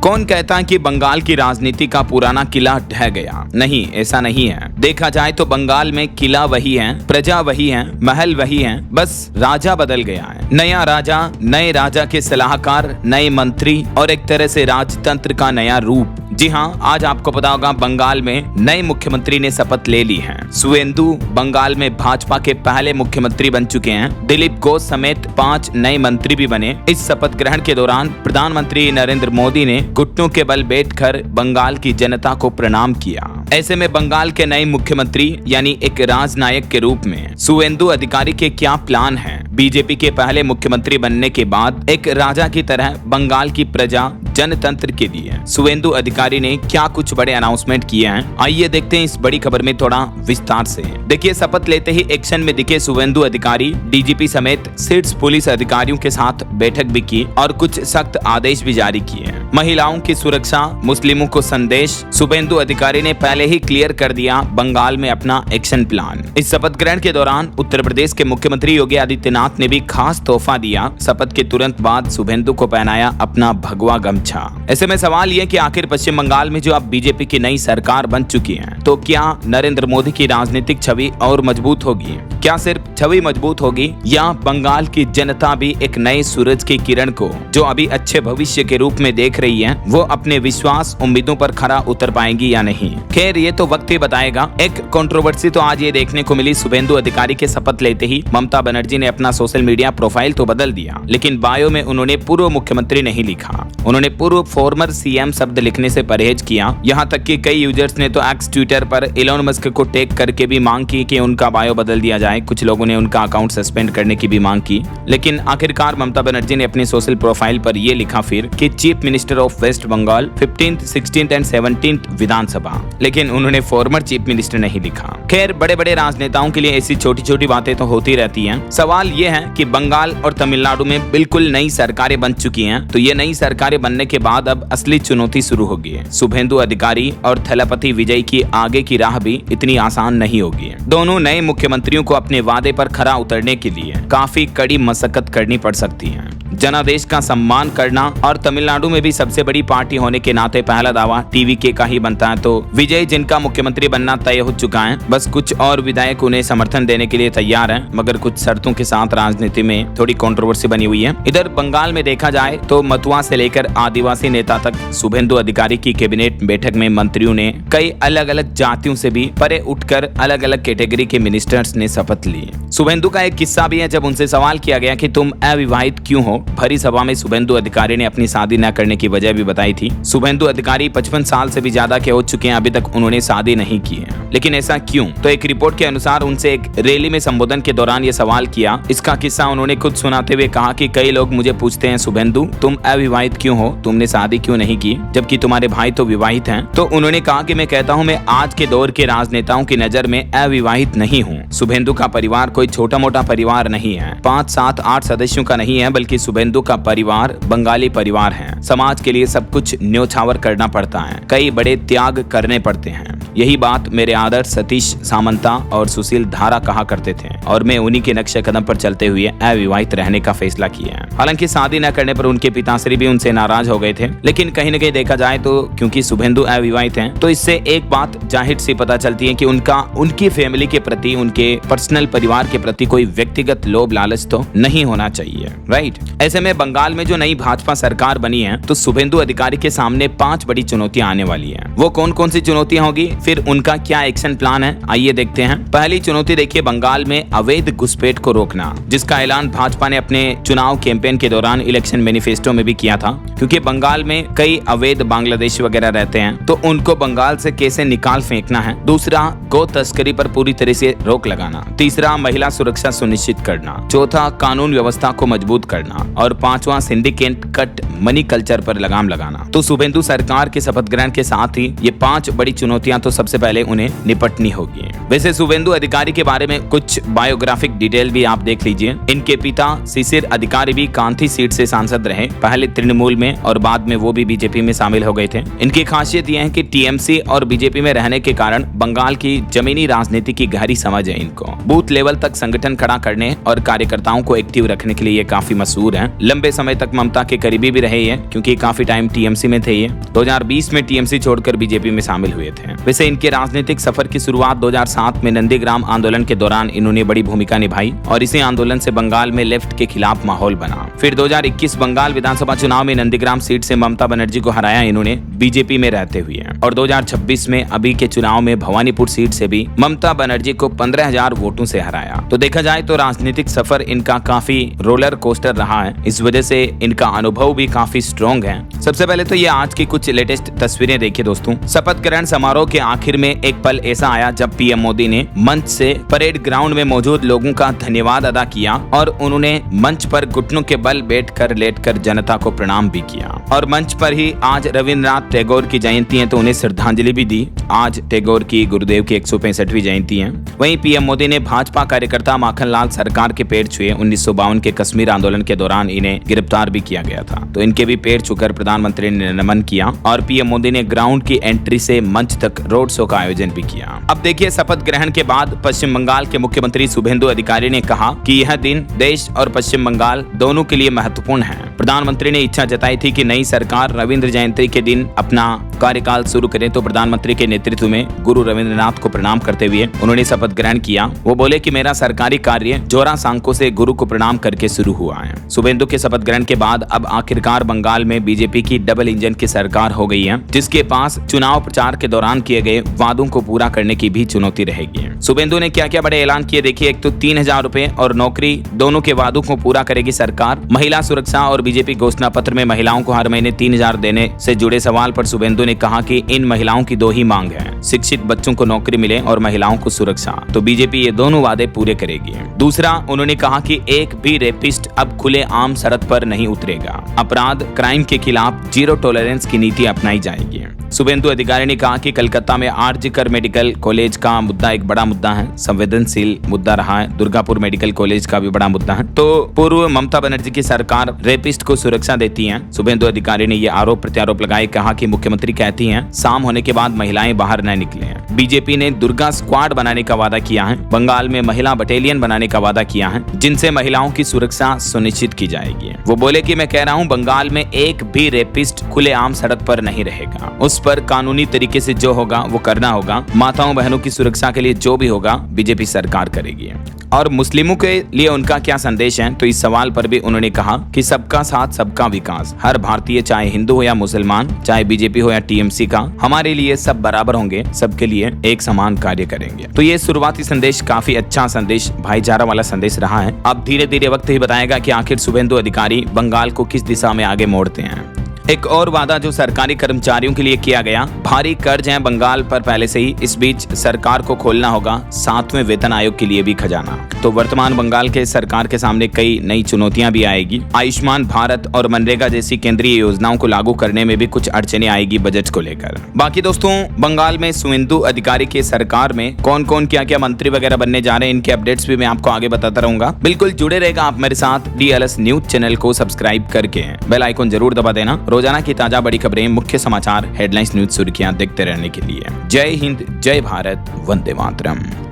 कौन कहता है कि बंगाल की राजनीति का पुराना किला ढह गया? नहीं, ऐसा नहीं है। देखा जाए तो बंगाल में किला वही है, प्रजा वही है, महल वही है, बस राजा बदल गया है। नया राजा, नए राजा के सलाहकार, नए मंत्री और एक तरह से राजतंत्र का नया रूप। जी हाँ, आज आपको पता होगा बंगाल में नए मुख्यमंत्री ने शपथ ले ली है। सुवेंदु बंगाल में भाजपा के पहले मुख्यमंत्री बन चुके हैं। दिलीप घोष समेत 5 नए मंत्री भी बने। इस शपथ ग्रहण के दौरान प्रधानमंत्री नरेंद्र मोदी ने घुटनों के बल बैठकर बंगाल की जनता को प्रणाम किया। ऐसे में बंगाल के नए मुख्यमंत्री यानी एक राजनायक के रूप में सुवेंदु अधिकारी के क्या प्लान हैं? बीजेपी के पहले मुख्यमंत्री बनने के बाद एक राजा की तरह बंगाल की प्रजा जनतंत्र के लिए सुवेंदु अधिकारी ने क्या कुछ बड़े अनाउंसमेंट किए हैं। आइए देखते हैं इस बड़ी खबर में थोड़ा विस्तार से। देखिए, शपथ लेते ही एक्शन में दिखे सुवेंदु अधिकारी डीजीपी समेत शीर्ष पुलिस अधिकारियों के साथ बैठक भी की और कुछ सख्त आदेश भी जारी किए। महिलाओं की सुरक्षा, मुस्लिमों को संदेश, सुवेंदु अधिकारी ने पहले ही क्लियर कर दिया बंगाल में अपना एक्शन प्लान। इस शपथ ग्रहण के दौरान उत्तर प्रदेश के मुख्यमंत्री योगी आदित्यनाथ ने भी खास तोहफा दिया। शपथ के तुरंत बाद सुवेंदु को पहनाया अपना भगवा गमछा। ऐसे में सवाल यह कि आखिर पश्चिम बंगाल में जो अब बीजेपी की नई सरकार बन चुकी है, तो क्या नरेंद्र मोदी की राजनीतिक छवि और मजबूत होगी? क्या सिर्फ छवि मजबूत होगी या बंगाल की जनता भी एक नए सूरज की किरण को जो अभी अच्छे भविष्य के रूप में देख रही है, वो अपने विश्वास उम्मीदों पर खरा उतर पाएंगी या नहीं? खैर, ये तो वक्त ही बताएगा। एक कंट्रोवर्सी तो आज ये देखने को मिली। सुवेंदु अधिकारी के शपथ लेते ही ममता बनर्जी ने अपना सोशल मीडिया प्रोफाइल तो बदल दिया, लेकिन बायो में उन्होंने पूर्व मुख्यमंत्री नहीं लिखा। उन्होंने पूर्व फॉर्मर सीएम शब्द लिखने से परहेज किया। यहाँ तक कि कई यूजर्स ने तो एक्स ट्विटर पर इलॉन मस्क को टैग करके भी मांग की कि उनका बायो बदल दिया जाए। कुछ लोगों ने उनका अकाउंट सस्पेंड करने की भी मांग की, लेकिन आखिरकार ममता बनर्जी ने अपने सोशल प्रोफाइल पर यह लिखा फिर कि chief minister of West Bengal 15th, 16th and 17th विधानसभा, लेकिन उन्होंने फॉर्मर चीफ मिनिस्टर नहीं लिखा। खैर, बड़े बड़े राजनेताओं के लिए ऐसी छोटी छोटी बातें तो होती रहती हैं। सवाल यह है कि बंगाल और तमिलनाडु में बिल्कुल नई सरकारें बन चुकी हैं, तो ये नई सरकारें बनने के बाद अब असली चुनौती शुरू होगी। शुभेंदु अधिकारी और थलपति विजय की आगे की राह भी इतनी आसान नहीं होगी। दोनों नए मुख्यमंत्रियों को अपने वादे पर खरा उतरने के लिए काफी कड़ी मशक्कत करनी पड़ सकती है। जनादेश का सम्मान करना, और तमिलनाडु में भी सबसे बड़ी पार्टी होने के नाते पहला दावा टीवीके का ही बनता है। तो विजय, जिनका मुख्यमंत्री बनना तय हो चुका है, बस कुछ और विधायक उन्हें समर्थन देने के लिए तैयार हैं, मगर कुछ शर्तों के साथ राजनीति में थोड़ी कंट्रोवर्सी बनी हुई है। इधर बंगाल में देखा जाए तो मतुआ से लेकर आदिवासी नेता तक शुभेंदु अधिकारी की कैबिनेट बैठक में मंत्रियों ने कई अलग अलग जातियों से भी परे उठकर अलग अलग कैटेगरी के मिनिस्टर्स ने शपथ ली। शुभेंदु का एक किस्सा भी है। जब उनसे सवाल किया गया कि तुम अविवाहित क्यों हो, भरी सभा में शुभेंदु अधिकारी ने अपनी शादी न करने की वजह भी बताई थी। शुभेंदु अधिकारी 55 साल से भी ज्यादा के हो चुके हैं, अभी तक उन्होंने शादी नहीं की है, लेकिन ऐसा क्यों? तो एक रिपोर्ट के अनुसार उनसे एक रैली में संबोधन के दौरान ये सवाल किया। इसका किस्सा उन्होंने खुद सुनाते हुए कहा कि कई लोग मुझे पूछते हैं, शुभेंदु तुम अविवाहित क्यों हो, तुमने शादी क्यों नहीं की, जबकि तुम्हारे भाई तो विवाहित हैं? तो उन्होंने कहा कि मैं कहता हूं, मैं आज के दौर के राजनेताओं की नजर में अविवाहित नहीं हूं। शुभेंदु का परिवार कोई छोटा मोटा परिवार नहीं है, 5, 7, 8 सदस्यों का नहीं है, बल्कि शुभेंदु का परिवार बंगाली परिवार है। समाज के लिए सब कुछ न्योछावर करना पड़ता है, कई बड़े त्याग करने पड़ते हैं। यही बात मेरे आदर्श सतीश सामंता और सुशील धारा कहा करते थे, और मैं उन्हीं के नक्शे कदम पर चलते हुए अविवाहित रहने का फैसला किया है। हालांकि शादी न करने पर उनके पिताश्री भी उनसे नाराज हो गए थे, लेकिन कहीं न कहीं देखा जाए तो क्योंकि शुभेंदु अविवाहित हैं, तो इससे एक बात जाहिर सी पता चलती है कि उनकी फैमिली के प्रति, उनके पर्सनल परिवार के प्रति कोई व्यक्तिगत लोभ लालच तो नहीं होना चाहिए, राइट? ऐसे में बंगाल में जो नई भाजपा सरकार बनी है, तो शुभेंदु अधिकारी के सामने 5 बड़ी चुनौतियां आने वाली है। वो कौन कौन सी चुनौतियां होगी, फिर उनका क्या एक्शन प्लान है, आइए देखते हैं। पहली चुनौती देखिए, बंगाल में अवैध घुसपैठ को रोकना, जिसका ऐलान भाजपा ने अपने चुनाव कैंपेन के दौरान इलेक्शन मैनिफेस्टो में भी किया था। क्योंकि बंगाल में कई अवैध बांग्लादेशी वगैरह रहते हैं, तो उनको बंगाल से कैसे निकाल फेंकना है। दूसरा, गौ तस्करी पर पूरी तरह से रोक लगाना। तीसरा, महिला सुरक्षा सुनिश्चित करना। चौथा, कानून व्यवस्था को मजबूत करना। और 5वां, सिंडिकेट कट मनी कल्चर पर लगाम लगाना। तो शुभेंदु सरकार के शपथ ग्रहण के साथ ही ये 5 बड़ी चुनौतियां तो सबसे पहले उन्हें निपटनी होगी। वैसे शुभेंदु अधिकारी के बारे में कुछ बायोग्राफिक डिटेल भी आप देख लीजिए। इनके पिता शिशिर अधिकारी भी कांथी सीट से सांसद रहे, पहले तृणमूल में और बाद में वो भी बीजेपी में शामिल हो गए थे। इनकी खासियत यह है कि टीएमसी और बीजेपी में रहने के कारण बंगाल की जमीनी राजनीति की गहरी समझ है इनको। बूथ लेवल तक संगठन खड़ा करने और कार्यकर्ताओं को एक्टिव रखने के लिए ये काफी मशहूर हैं। लंबे समय तक ममता के करीबी भी रहे हैं क्योंकि काफी टाइम टीएमसी में थे। ये 2020 में टीएमसी छोड़कर बीजेपी में शामिल हुए थे। वैसे इनके राजनीतिक सफर की शुरुआत 2007 में नंदीग्राम आंदोलन के दौरान इन्होंने बड़ी भूमिका निभाई और इसी आंदोलन से बंगाल में लेफ्ट के खिलाफ माहौल बना। फिर 2021 बंगाल विधानसभा चुनाव में नंदीग्राम सीट से ममता बनर्जी को हराया इन्होंने बीजेपी में रहते हुए, और 2026 में अभी के चुनाव में भवानीपुर सीट से भी ममता बनर्जी को 15,000 वोटों से हराया। तो देखा जाए तो राजनीतिक सफर इनका काफी रोलर कोस्टर रहा है, इस वजह से इनका अनुभव भी काफी स्ट्रॉन्ग है। सबसे पहले तो ये आज की कुछ लेटेस्ट तस्वीरें देखिए दोस्तों। शपथ ग्रहण समारोह के आखिर में एक पल ऐसा आया जब पीएम मोदी ने मंच से परेड ग्राउंड में मौजूद लोगों का धन्यवाद अदा किया और उन्होंने मंच पर घुटनों के बल बैठकर लेटकर जनता को प्रणाम भी किया। और मंच पर ही आज रविंद्रनाथ टैगोर की जयंती है तो उन्हें श्रद्धांजलि भी दी। आज टैगोर की गुरुदेव की 165वीं जयंती है। वहीं पीएम मोदी ने भाजपा कार्यकर्ता माखनलाल सरकार के पैर छुए। 1952 के कश्मीर आंदोलन के दौरान इन्हें गिरफ्तार भी किया गया था, तो इनके भी पैर छूकर प्रधानमंत्री ने नमन किया और पीएम मोदी ने ग्राउंड की एंट्री से मंच तक रोड शो का आयोजन भी किया। अब देखिए, शपथ ग्रहण के बाद पश्चिम बंगाल के मुख्यमंत्री शुभेंदु अधिकारी ने कहा कि यह दिन देश और पश्चिम बंगाल दोनों के लिए महत्वपूर्ण है। प्रधानमंत्री ने इच्छा जताई थी कि नई सरकार रविंद्र जयंती के दिन अपना कार्यकाल शुरू करे, तो प्रधानमंत्री के नेतृत्व में गुरु रविंद्रनाथ को प्रणाम करते हुए उन्होंने शपथ ग्रहण किया। वो बोले कि मेरा सरकारी कार्य जोरा सांको से गुरु को प्रणाम करके शुरू हुआ है। शुभेंदु के शपथ ग्रहण के बाद अब आखिरकार बंगाल में बीजेपी की डबल इंजन की सरकार हो गई है, जिसके पास चुनाव प्रचार के दौरान किए गए वादों को पूरा करने की भी चुनौती रहेगी। शुभेंदु ने क्या क्या बड़े ऐलान किए देखिए। एक तो 3,000 रुपए और नौकरी दोनों के वादों को पूरा करेगी सरकार। महिला सुरक्षा और बीजेपी घोषणा पत्र में महिलाओं को हर महीने 3,000 देने से जुड़े सवाल पर शुभेंदु ने कहा कि इन महिलाओं की दो ही मांग है, शिक्षित बच्चों को नौकरी मिले और महिलाओं को सुरक्षा। तो बीजेपी ये दोनों वादे पूरे करेगी। दूसरा, उन्होंने कहा कि एक भी रेपिस्ट अब खुले आम सड़क पर नहीं उतरेगा। अपराध क्राइम के खिलाफ जीरो टॉलरेंस की नीति अपनाई जाएगी। शुभेंदु अधिकारी ने कहा कि कलकत्ता में आरजीकर मेडिकल कॉलेज का मुद्दा एक बड़ा मुद्दा है, संवेदनशील मुद्दा रहा है। दुर्गापुर मेडिकल कॉलेज का भी बड़ा मुद्दा है। तो पूर्व ममता बनर्जी की सरकार रेपिस्ट को सुरक्षा देती है। शुभेंदु अधिकारी ने यह आरोप प्रत्यारोप लगाए, कहा कि मुख्यमंत्री कहती हैं शाम होने के बाद महिलाएं बाहर न निकले। बीजेपी ने दुर्गा स्क्वाड बनाने का वादा किया है। बंगाल में महिला बटालियन बनाने का वादा किया है, जिनसे महिलाओं की सुरक्षा सुनिश्चित की जाएगी। वो बोले कि मैं कह रहा हूँ बंगाल में एक भी रेपिस्ट खुलेआम सड़क पर नहीं रहेगा। उस पर कानूनी तरीके से जो होगा वो करना होगा। माताओं बहनों की सुरक्षा के लिए जो भी होगा बीजेपी सरकार करेगी। और मुस्लिमों के लिए उनका क्या संदेश है, तो इस सवाल पर भी उन्होंने कहा कि सबका साथ सबका विकास। हर भारतीय, चाहे हिंदू हो या मुसलमान, चाहे बीजेपी हो या टीएमसी का, हमारे लिए सब बराबर होंगे, सबके लिए एक समान कार्य करेंगे। तो ये शुरुआती संदेश काफी अच्छा संदेश, भाईचारा वाला संदेश रहा है। अब धीरे धीरे वक्त ही बताएगा कि आखिर शुभेंदु अधिकारी बंगाल को किस दिशा में आगे मोड़ते हैं। एक और वादा जो सरकारी कर्मचारियों के लिए किया गया, भारी कर्ज है बंगाल पर पहले से ही। इस बीच सरकार को खोलना होगा 7वें वेतन आयोग के लिए भी खजाना। तो वर्तमान बंगाल के सरकार के सामने कई नई चुनौतियां भी आएगी। आयुष्मान भारत और मनरेगा जैसी केंद्रीय योजनाओं को लागू करने में भी कुछ अड़चने आएगी बजट को लेकर। बाकी दोस्तों, बंगाल में शुभेंदु अधिकारी के सरकार में कौन कौन क्या क्या मंत्री वगैरह बनने जा रहे हैं, इनके अपडेट्स भी मैं आपको आगे बताता रहूंगा। बिल्कुल जुड़े रहेगा आप मेरे साथ। DLS न्यूज चैनल को सब्सक्राइब करके बेल आइकन जरूर दबा देना। रोजाना की ताजा बड़ी खबरें, मुख्य समाचार, हेडलाइंस, न्यूज सुर्खियां देखते रहने के लिए। जय हिंद, जय भारत, वंदे मातरम।